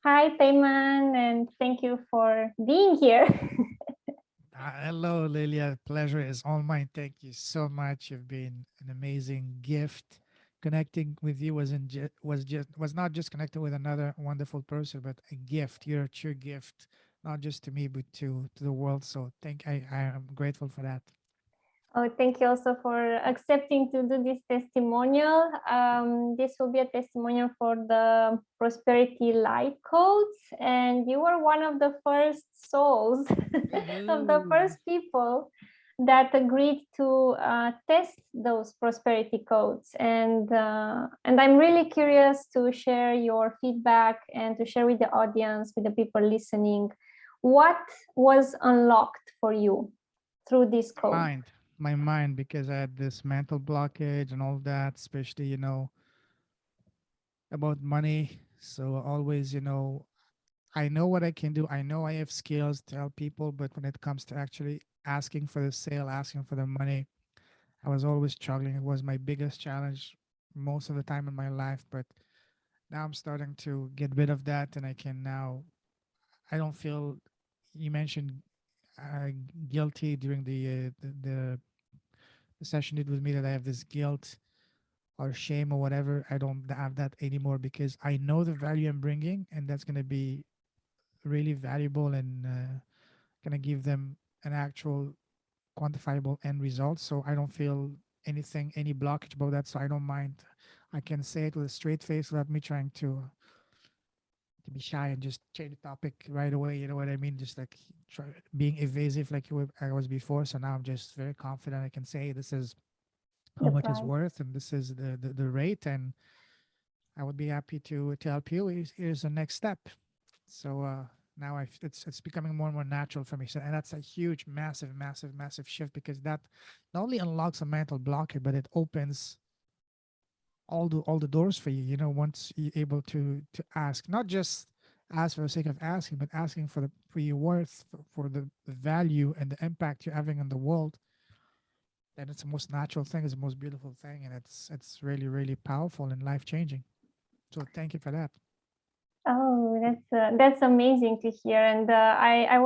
Hi, Payman, and thank you for being here. Hello, Lilia. Pleasure is all mine. Thank you so much. You've been an amazing gift. Connecting with you was not just connecting with another wonderful person, but a gift. You're a true gift, not just to me, but to the world. So I am grateful for that. Oh, thank you also for accepting to do this testimonial. This will be a testimonial for the Prosperity Life Codes, and you were one of the first souls of the Woohoo! first people that agreed to test those prosperity codes. And I'm really curious to share your feedback and to share with the audience, with the people listening, what was unlocked for you through this code. Mind, my mind, because I had this mental blockage and all that, especially about money. So always, I know what I can do. I know I have skills to help people, but when it comes to actually asking for the sale, asking for the money, I was always struggling. It was my biggest challenge most of the time in my life. But now I'm starting to get rid of that, and I can now. I don't feel. You mentioned uh, guilty during the session you did with me that I have this guilt or shame or whatever. I don't have that anymore because I know the value I'm bringing, and that's gonna be really valuable and gonna give them an actual quantifiable end result. So I don't feel any blockage about that. So I don't mind. I can say it with a straight face without me trying to be shy and just change the topic right away. You know what I mean? Just like being evasive like I was before. So now I'm just very confident. I can say this is how The much it's price. worth and this is the rate, and I would be happy to help you. Here's the next step. So now it's becoming more and more natural for me. So and that's a huge, massive, massive, massive shift because that not only unlocks a mental blockade, but it opens all the doors for you. Once you're able to ask, not just ask for the sake of asking, but asking for your worth, for the value and the impact you're having on the world. And it's the most natural thing, it's the most beautiful thing, and it's really, really powerful and life changing. So thank you for that. Oh, that's amazing to hear. And I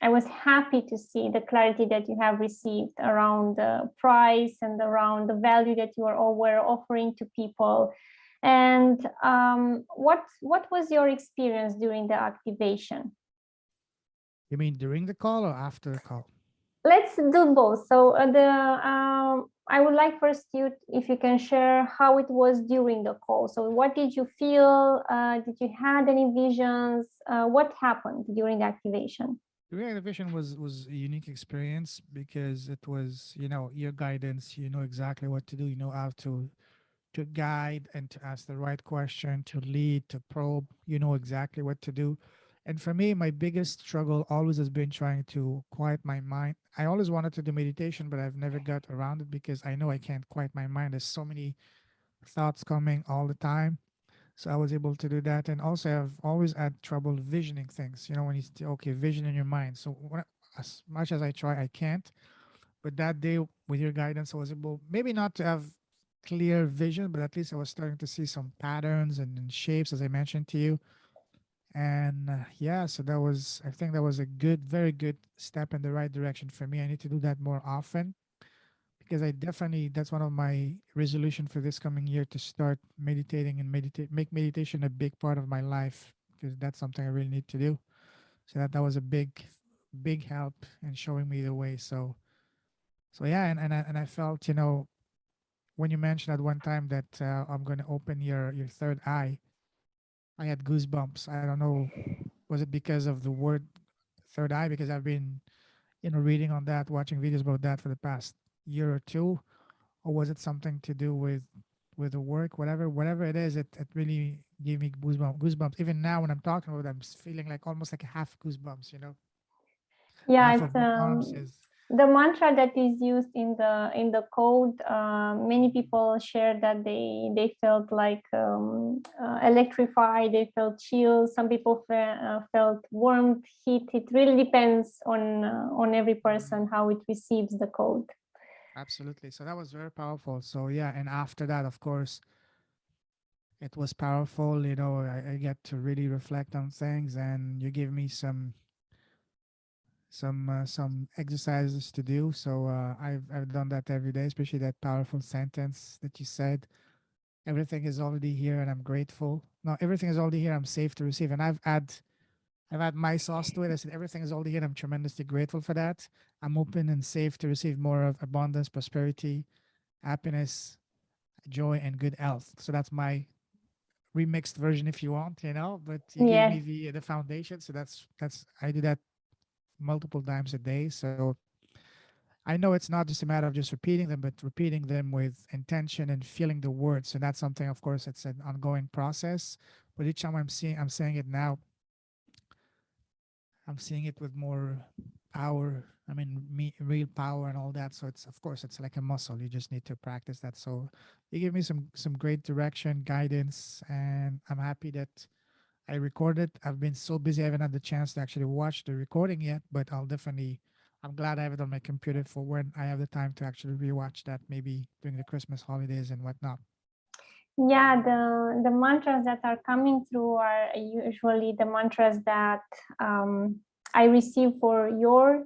was happy to see the clarity that you have received around the price and around the value that you are all were offering to people. And what was your experience during the activation? You mean during the call or after the call? Let's do both. So the I would like first you if you can share how it was during the call. So what did you feel? Did you had any visions? What happened during the activation? Career Innovation was a unique experience because it was, your guidance. You know exactly what to do. You know how to guide and to ask the right question, to lead, to probe. You know exactly what to do. And for me, my biggest struggle always has been trying to quiet my mind. I always wanted to do meditation, but I've never got around it because I know I can't quiet my mind. There's so many thoughts coming all the time. So I was able to do that, and also I've always had trouble visioning things. When okay, vision in your mind. So as much as I try, I can't. But that day, with your guidance, I was able maybe not to have clear vision, but at least I was starting to see some patterns and shapes, as I mentioned to you. And yeah, so I think that was a very good step in the right direction for me. I need to do that more often because that's one of my resolution for this coming year to start meditating and make meditation a big part of my life because that's something I really need to do. So that was a big help in showing me the way. So yeah, and I felt, when you mentioned at one time that I'm going to open your third eye, I had goosebumps. I don't know, was it because of the word third eye? Because I've been, reading on that, watching videos about that for the past year or two, or was it something to do with the work, whatever it is, it really gave me goosebumps. Even now when I'm talking about it, I'm feeling like almost like a half goosebumps, Yeah, half it's of my arms is. the mantra that is used in the code. Many people share that they felt like electrified. They felt chills. Some people felt warmth, heat. It really depends on every Mhm. person how it receives the code. Absolutely. So that was very powerful. So yeah, and after that, of course, It was powerful. I get to really reflect on things, and you give me some exercises to do. So I've done that every day, especially that powerful sentence that you said. Everything is already here, and I'm grateful. No, everything is already here. I'm safe to receive, and I've had my sauce to it. I said everything is already here. And I'm tremendously grateful for that. I'm open and safe to receive more of abundance, prosperity, happiness, joy, and good health. So that's my remixed version, if you want, But you gave me Yes. the foundation, so that's I do that multiple times a day. So I know it's not just a matter of just repeating them, but repeating them with intention and feeling the words. So that's something, of course, it's an ongoing process. But each time I'm saying it now, I'm seeing it with more power. I mean, real power and all that. So it's, of course, it's like a muscle. You just need to practice that. So you give me some great direction, guidance, and I'm happy that I recorded. I've been so busy, I haven't had the chance to actually watch the recording yet. But I'll definitely. I'm glad I have it on my computer for when I have the time to actually rewatch that, maybe during the Christmas holidays and whatnot. Yeah, the mantras that are coming through are usually the mantras that I receive for your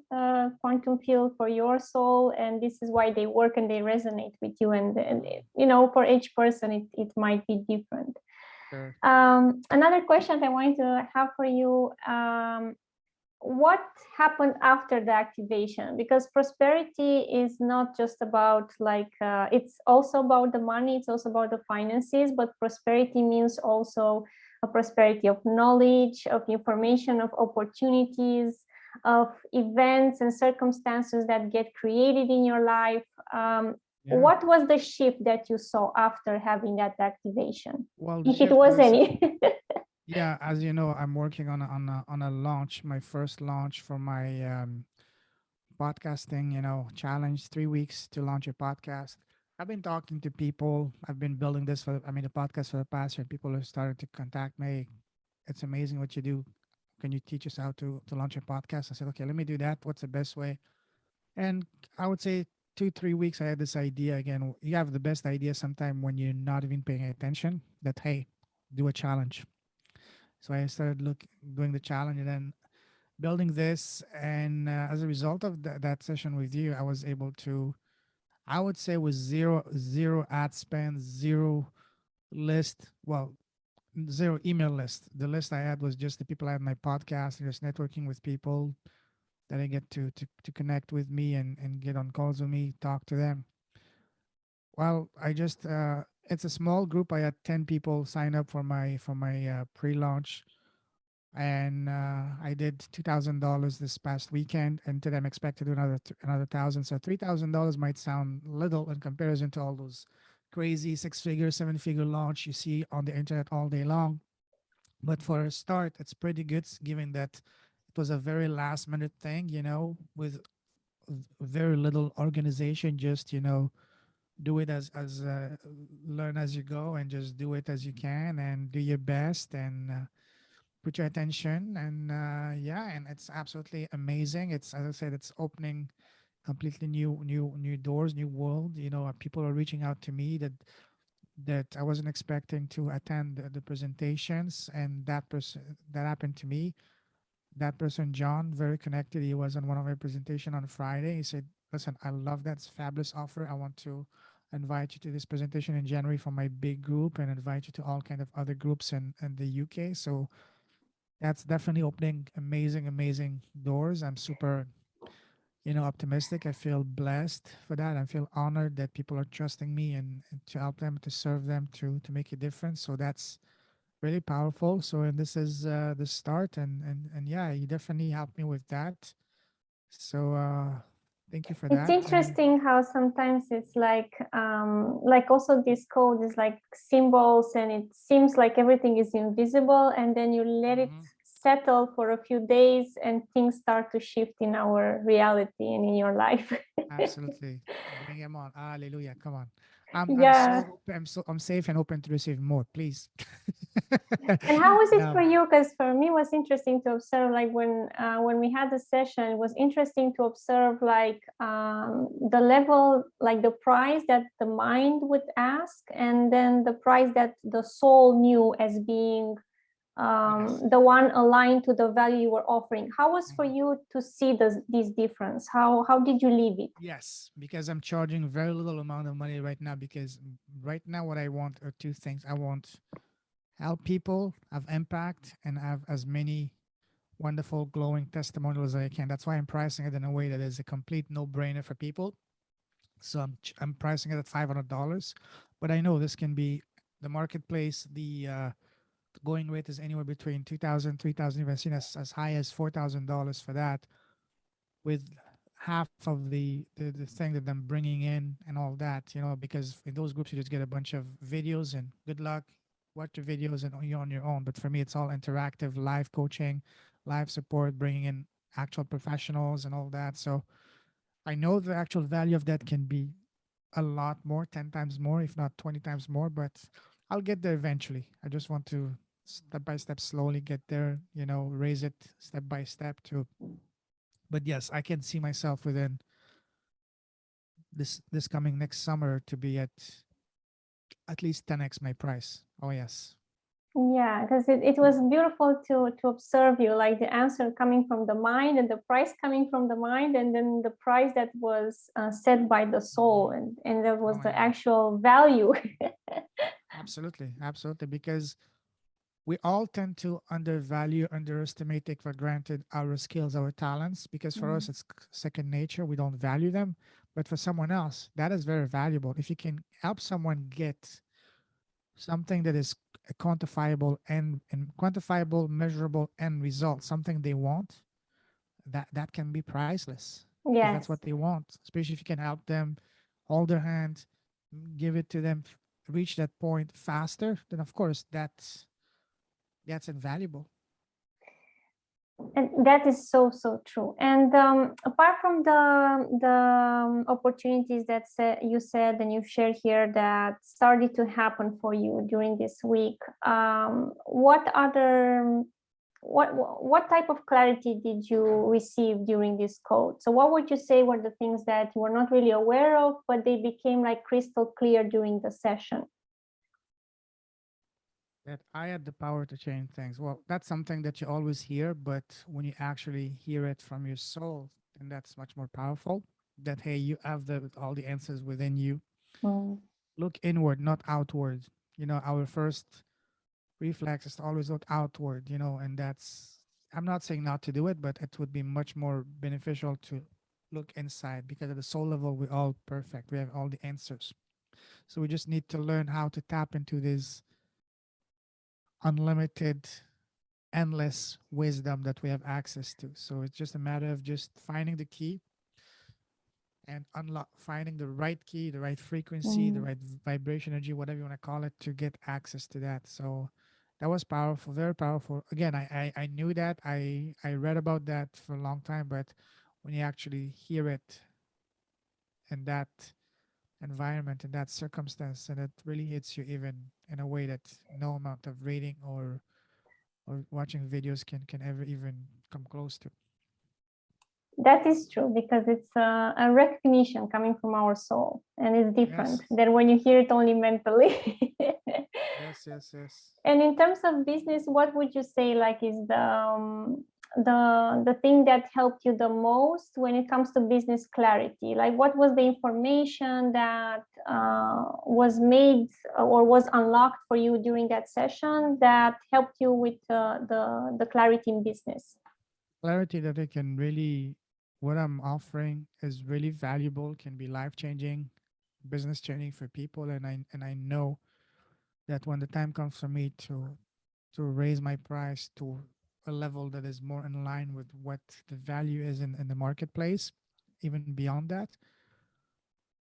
quantum field, for your soul, and this is why they work and they resonate with you. And Mm, for each person, it might be different. sure. Another question I want to have for you: what happened after the activation? Because prosperity is not just about it's also about the money, it's also about the finances, but prosperity means also a prosperity of knowledge, of information, of opportunities, of events and circumstances that get created in your life. Yeah. What was the shift that you saw after having that activation, Well, the if it shift was was, any? yeah, as you know, I'm working on a launch, my first launch for my podcasting, challenge, 3 weeks to launch a podcast. I've been talking to people. I've been building this the podcast for the past year. People are starting to contact me. It's amazing what you do. Can you teach us how to launch a podcast? I said, okay, let me do that. What's the best way? And I would say 2, 3 weeks, I had this idea again. You have the best idea sometime when you're not even paying attention that, hey, do a challenge. So I started doing the challenge and then building this. And as a result of that session with you, I was able to, I would say, with zero ad spend, zero list. Well, zero email list. The list I had was just the people I had my podcast and just networking with people that I get to connect with me and get on calls with me, talk to them. Well, I just it's a small group. I had 10 people sign up for my pre-launch, and I did $2,000 this past weekend, and today I'm expected to do another thousand. So $3,000 might sound little in comparison to all those crazy 6-figure, 7-figure launch you see on the internet all day long. But for a start, it's pretty good, given that it was a very last minute thing, with very little organization. Just do it as learn as you go, and just do it as you can, and do your best, and put your attention, and yeah, and it's absolutely amazing. It's, as I said, it's opening completely new doors, new world. People are reaching out to me that I wasn't expecting to attend the presentations, and that happened to me. That person, John, very connected. He was on one of my presentation on Friday. He said, "Listen, I love that fabulous offer. I want to invite you to this presentation in January for my big group, and invite you to all kind of other groups in the UK." So that's definitely opening amazing doors. I'm super, optimistic. I feel blessed for that. I feel honored that people are trusting me, and to help them, to serve them, to make a difference. So that's really powerful. So, and this is the start, and yeah, you definitely helped me with that. So thank you for It's that. And interesting how sometimes it's like also this code is like symbols and it seems like everything is invisible, and then you let it mhm, settle for a few days and things start to shift in our reality and in your life. absolutely, bring him on. Hallelujah, come on. I'm Yeah. so open, I'm safe and open to receive more, please. And how was it for No. you? Because for me, it was interesting to observe, like when we had the session, it was interesting to observe like the level, like the price that the mind would ask, and then the price that the soul knew as being Yes. the one aligned to the value you were offering. How was for Mhm. you to see this difference? How did you leave it? Yes, because I'm charging very little amount of money right now because right now what I want are two things. I want help people have impact and have as many wonderful glowing testimonials as I can. That's why I'm pricing it in a way that is a complete no-brainer for people. So I'm pricing it at $500, but I know this can be the marketplace. The going rate is anywhere between 2,000, 3,000, even seen as high as $4,000 for that, with half of the thing that I'm bringing in and all that, because in those groups you just get a bunch of videos and good luck, watch the videos and you're on your own. But for me, it's all interactive, live coaching, live support, bringing in actual professionals and all that. So I know the actual value of that can be a lot more, 10 times more, if not 20 times more, but I'll get there eventually. I just want to step by step slowly get there, raise it step by step to. But yes, I can see myself within this coming next summer to be at least 10x my price. Oh yes. Yeah, because it was beautiful to observe you, like the answer coming from the mind and the price coming from the mind, and then the price that was set by the soul, and that Oh was my the god. actual value. Absolutely, absolutely, because we all tend to undervalue, underestimate, take for granted our skills, our talents, because for us Mm. it's second nature. We don't value them. But for someone else, that is very valuable. If you can help someone get something that is a quantifiable and quantifiable, measurable end result, something they want, that can be priceless because that's what Yes. they want. Especially if you can help them, hold their hand, give it to them, reach that point faster, then of course that's invaluable. And that is so true. And apart from the opportunities that you said and you shared here that started to happen for you during this week, what other what type of clarity did you receive during this code? So what would you say were the things that you were not really aware of, but they became like crystal clear during the session? That I had the power to change things. Well, that's something that you always hear, but when you actually hear it from your soul, then that's much more powerful. That hey, you have all the answers within you. Mm. Look inward, not outward. Our first reflex is to always look outward, and that's, I'm not saying not to do it, but it would be much more beneficial to look inside because at the soul level, we're all perfect. We have all the answers. So we just need to learn how to tap into this unlimited, endless wisdom that we have access to. So it's just a matter of just finding the key and finding the right key, the right frequency, the Mm. right vibration energy, whatever you want to call it, to get access to that. So that was powerful, very powerful. Again, I knew that. I read about that for a long time, but when you actually hear it in that environment, in that circumstance, and it really hits you even in a way that no amount of reading or watching videos can ever even come close to. That is true because it's a recognition coming from our soul, and it's different Yes, than when you hear it only mentally. yes, yes, yes. And in terms of business, what would you say like is the thing that helped you the most when it comes to business clarity? Like what was the information that was made or was unlocked for you during that session that helped you with the clarity in business? Clarity that I can really, what I'm offering is really valuable, can be life changing, business changing for people, and I know that when the time comes for me to raise my price to a level that is more in line with what the value is in the marketplace, even beyond that,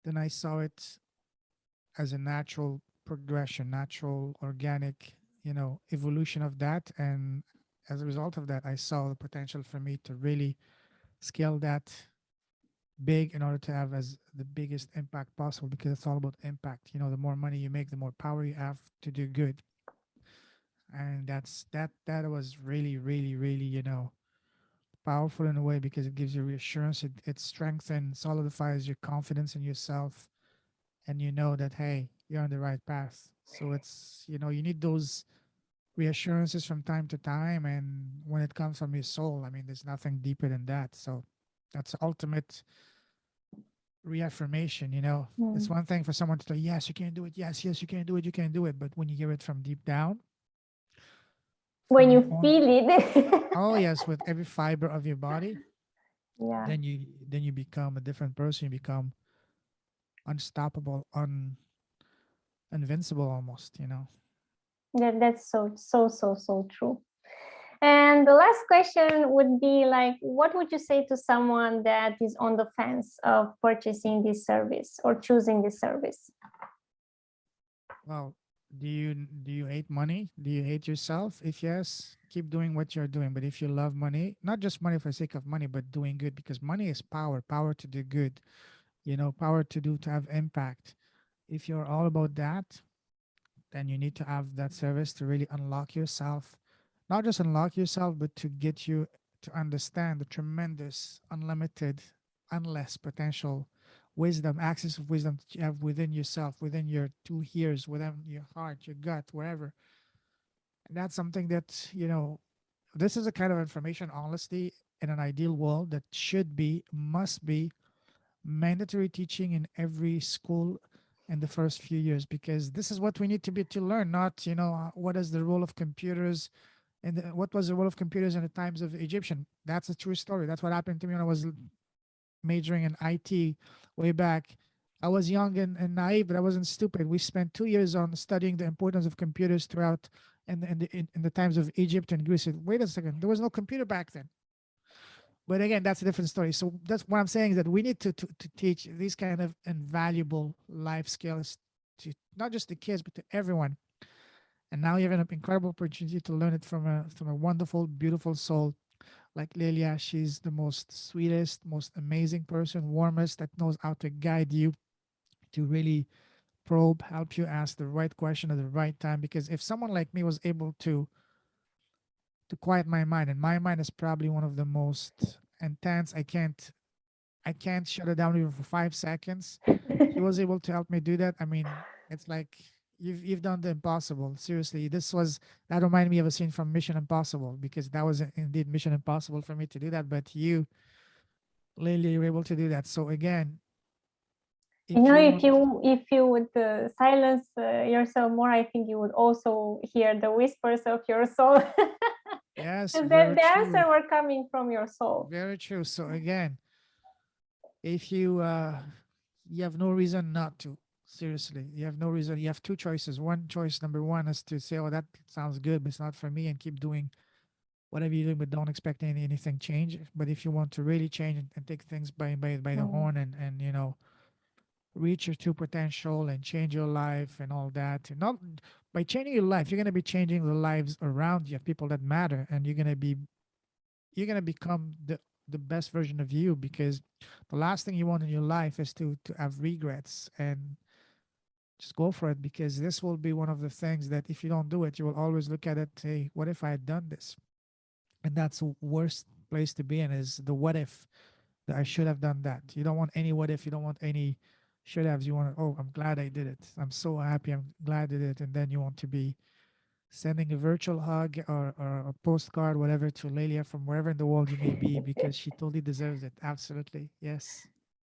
then I saw it as a natural progression, natural, organic, evolution of that. And as a result of that, I saw the potential for me to really scale that big in order to have as the biggest impact possible, because it's all about impact. The more money you make, the more power you have to do good. And that was really, really, really, powerful in a way, because it gives you reassurance. It strengthens, solidifies your confidence in yourself, and you know that, hey, you're on the right path. So it's, you need those reassurances from time to time, and when it comes from your soul, I mean, there's nothing deeper than that. So that's ultimate reaffirmation. It's Mm. one thing for someone to say, yes, you can do it, yes, yes, you can do it, you can do it, but when you hear it from deep down, When from your you own, feel it. oh yes, with every fiber of your body, Yeah, then you become a different person. You become unstoppable, invincible almost. that's so true. And the last question would be like, what would you say to someone that is on the fence of purchasing this service or choosing this service? Well, do you hate money? Do you hate yourself? If yes, keep doing what you're doing. But if you love money, not just money for the sake of money, but doing good, because money is power, power to do good, power to have impact. If you're all about that, then you need to have that service to really unlock yourself. Not just unlock yourself, but to get you to understand the tremendous, unlimited, endless potential wisdom, access of wisdom that you have within yourself, within your two ears, within your heart, your gut, wherever. And that's something that, this is a kind of information, honestly, in an ideal world, that should be, must be mandatory teaching in every school in the first few years, because this is what we need to learn, not, what is the role of computers, and what was the role of computers in the times of Egyptian. That's a true story. That's what happened to me when I was majoring in IT way back. I was young and naive, but I wasn't stupid. We spent 2 years on studying the importance of computers throughout in the times of Egypt and Greece. Wait a second, there was no computer back then. But again, that's a different story. So that's what I'm saying, is that we need to teach these kind of invaluable life skills to not just the kids, but to everyone. And now you have an incredible opportunity to learn it from a wonderful, beautiful soul like Lelia. She's the most sweetest, most amazing person, warmest, that knows how to guide you to really probe, help you ask the right question at the right time. Because if someone like me was able to quiet my mind, and my mind is probably one of the most intense, I can't shut it down even for 5 seconds. She was able to help me do that. I mean, it's like you've done the impossible. Seriously, that reminded me of a scene from Mission Impossible, because that was indeed Mission Impossible for me to do that. But you, Lily, were able to do that. So again, You if know, you if want, you would silence yourself more, I think you would also hear the whispers of your soul. yes, And very that the true, answer were coming from your soul. very true. So again, if you have no reason not to. Seriously, you have no reason. You have two choices. One choice, number one, is to say, "Oh, that sounds good, but it's not for me," and keep doing whatever you're doing, but don't expect anything change. But if you want to really change and take things by the Mm. horn, and reach your true potential and change your life and all that, and not by changing your life, you're gonna be changing the lives around you, people that matter, and you're gonna become the best version of you, because the last thing you want in your life is to have regrets. And just go for it, because this will be one of the things that if you don't do it, you will always look at it, hey, what if I had done this? And that's the worst place to be in, is the what if, that I should have done that. You don't want any what if, you don't want any should haves. You want, oh, I'm glad I did it, I'm so happy, I'm glad I did it. And then you want to be sending a virtual hug, or a postcard, whatever, to Lelia from wherever in the world you may be, because she totally deserves it. Absolutely. Yes.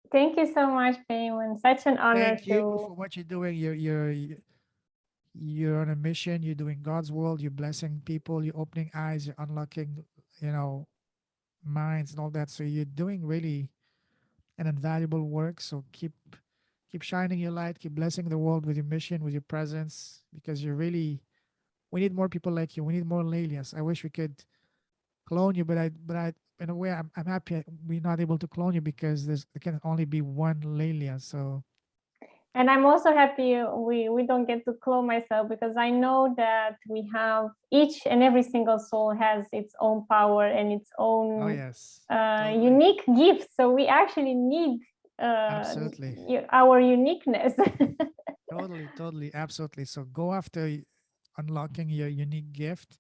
Thank you so much, Payman. Such an honor Thank you to. for what you're doing. You're on a mission. You're doing God's world. You're blessing people. You're opening eyes. You're unlocking, you know, minds and all that. So you're doing really an invaluable work. So keep shining your light. Keep blessing the world with your mission, with your presence, because you're really. We need more people like you. We need more Lelias. I wish we could clone you, but in a way, I'm happy we're not able to clone you, because there can only be one Lelia. So And I'm also happy we don't get to clone myself, because I know that we have, each and every single soul has its own power and its Oh own yes, totally, unique gifts. So we actually need absolutely, our uniqueness. totally, totally, absolutely. So go after unlocking your unique gift.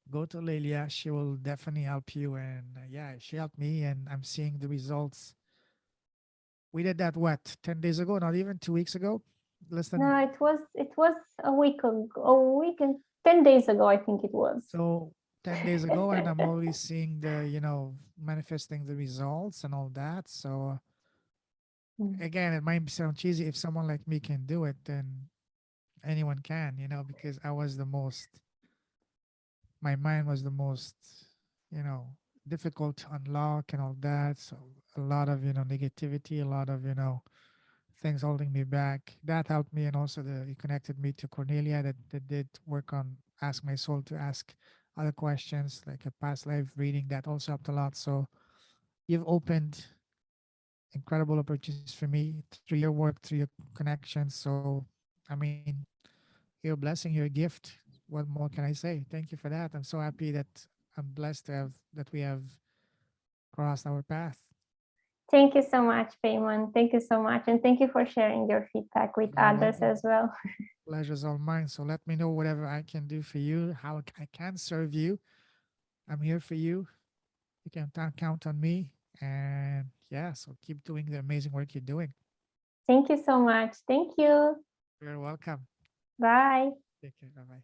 Go to Lelia. She will definitely help you. And yeah, she helped me, and I'm seeing the results. We did that what 10 days ago? Not even 2 weeks ago. Less than No, it was a week ago, a week and 10 days ago, I think it was. so 10 days ago, and I'm already seeing the manifesting the results and all that. So Mm. again, it might sound cheesy. If someone like me can do it, then anyone can. Because I was the most. My mind was the most, you know, difficult to unlock and all that. So a lot of negativity, a lot of things holding me back. That helped me, and also it connected me to Cornelia that did work on ask my soul to ask other questions like a past life reading. That also helped a lot. So you've opened incredible opportunities for me through your work, through your connections. So I mean, your blessing, your gift. What more can I say? Thank you for that. I'm so happy that I'm blessed to have that we have crossed our path. Thank you so much, Payman. Thank you so much. And thank you for sharing your feedback with You're others welcome. as well. Pleasure's all mine. So let me know whatever I can do for you, how I can serve you. I'm here for you. You can count on me. And yeah, so keep doing the amazing work you're doing. Thank you so much. Thank you. You're welcome. Bye. Take care. Bye bye.